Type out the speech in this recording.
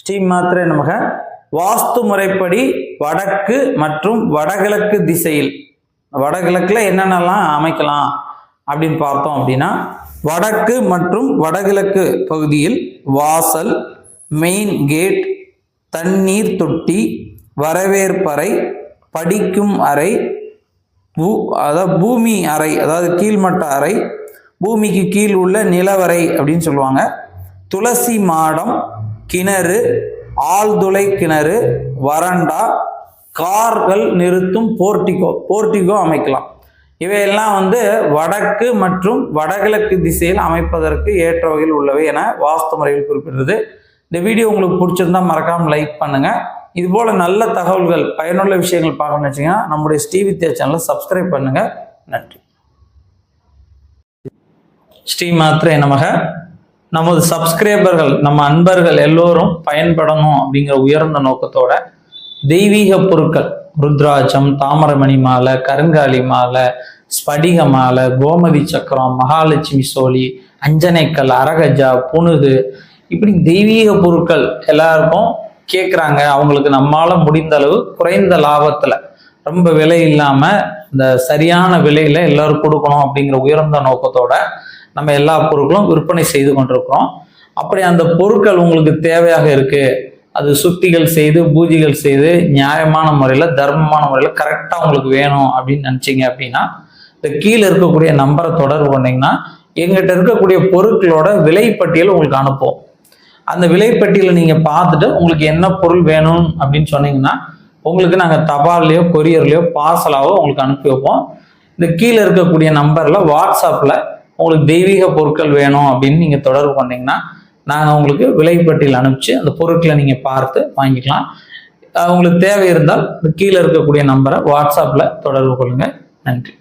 ஸ்ரீ மாத்திரை நமக. வாஸ்து முறைப்படி வடக்கு மற்றும் வடகிழக்கு திசையில், வடகிழக்குல என்னென்னலாம் அமைக்கலாம் அப்படின்னு பார்த்தோம் அப்படின்னா, வடக்கு மற்றும் வடகிழக்கு பகுதியில் வாசல், மெயின் கேட், தண்ணீர் தொட்டி, வரவேற்பறை, படிக்கும் அறை, அதாவது பூமி அறை, அதாவது கீழ்மட்ட அறை, பூமிக்கு கீழ் உள்ள நிலவறை அப்படின்னு சொல்லுவாங்க, துளசி மாடம், கிணறு, ஆழ்துளை கிணறு, வறண்டா, கார்கள் நிறுத்தும் போர்ட்டிகோ அமைக்கலாம். இவையெல்லாம் வடக்கு மற்றும் வடகிழக்கு திசையில் அமைப்பதற்கு ஏற்ற வகையில் உள்ளவை என வாஸ்து முறையில் குறிப்பிடுறது. இந்த வீடியோ உங்களுக்கு பிடிச்சிருந்தா மறக்காம லைக் பண்ணுங்க. இது போல நல்ல தகவல்கள், பயனுள்ள விஷயங்கள் பார்க்கணும்னு வச்சுங்கன்னா நம்முடைய ஸ்ரீ வித்யா சேனலை சப்ஸ்கிரைப் பண்ணுங்க. நன்றி. ஸ்ரீ மாத்திரை நமக. நமது சப்ஸ்கிரைபர்கள், நம்ம அன்பர்கள் எல்லோரும் பயன்படணும் அப்படிங்கிற உயர்ந்த நோக்கத்தோட தெய்வீக பொருட்கள், ருத்ராட்சம், தாமரமணி மாலை, கருங்காலி மாலை, ஸ்படிக மாலை, கோமதி சக்கரம், மகாலட்சுமி சோழி, அஞ்சனைக்கல், அரகஜா, புனுகு, இப்படி தெய்வீக பொருட்கள் எல்லாருக்கும் கேட்குறாங்க. அவங்களுக்கு நம்மால முடிந்த அளவு குறைந்த லாபத்துல, ரொம்ப விலை இல்லாம இந்த சரியான விலையில எல்லாரும் கொடுக்கணும் அப்படிங்கிற உயர்ந்த நோக்கத்தோட நம்ம எல்லா பொருட்களும் விற்பனை செய்து கொண்டிருக்கிறோம். அப்படி அந்த பொருட்கள் உங்களுக்கு தேவையாக இருக்கு, அது சுத்திகள் செய்து பூஜைகள் செய்து நியாயமான முறையில், தர்மமான முறையில் கரெக்டாக உங்களுக்கு வேணும் அப்படின்னு நினச்சிங்க அப்படின்னா, இந்த கீழே இருக்கக்கூடிய நம்பரை தொடர்பு பண்ணிங்கன்னா எங்கிட்ட இருக்கக்கூடிய பொருட்களோட விலைப்பட்டியல் உங்களுக்கு அனுப்புவோம். அந்த விலைப்பட்டியலை நீங்கள் பார்த்துட்டு உங்களுக்கு என்ன பொருள் வேணும் அப்படின்னு சொன்னீங்கன்னா உங்களுக்கு நாங்கள் தபால்லையோ கொரியர்லையோ பார்சலாவோ உங்களுக்கு அனுப்பி வைப்போம். இந்த கீழே இருக்கக்கூடிய நம்பரில் வாட்ஸ்அப்பில் உங்களுக்கு தெய்வீக பொருட்கள் வேணும் அப்படின்னு நீங்கள் தொடர்பு பண்ணிங்கன்னா நாங்கள் உங்களுக்கு விலைப்பட்டியல் அனுப்பிச்சு அந்த பொருட்களை நீங்கள் பார்த்து வாங்கிக்கலாம். உங்களுக்கு தேவை இருந்தால் கீழே இருக்கக்கூடிய நம்பரை வாட்ஸ்அப்பில் தொடர்பு கொள்ளுங்கள். நன்றி.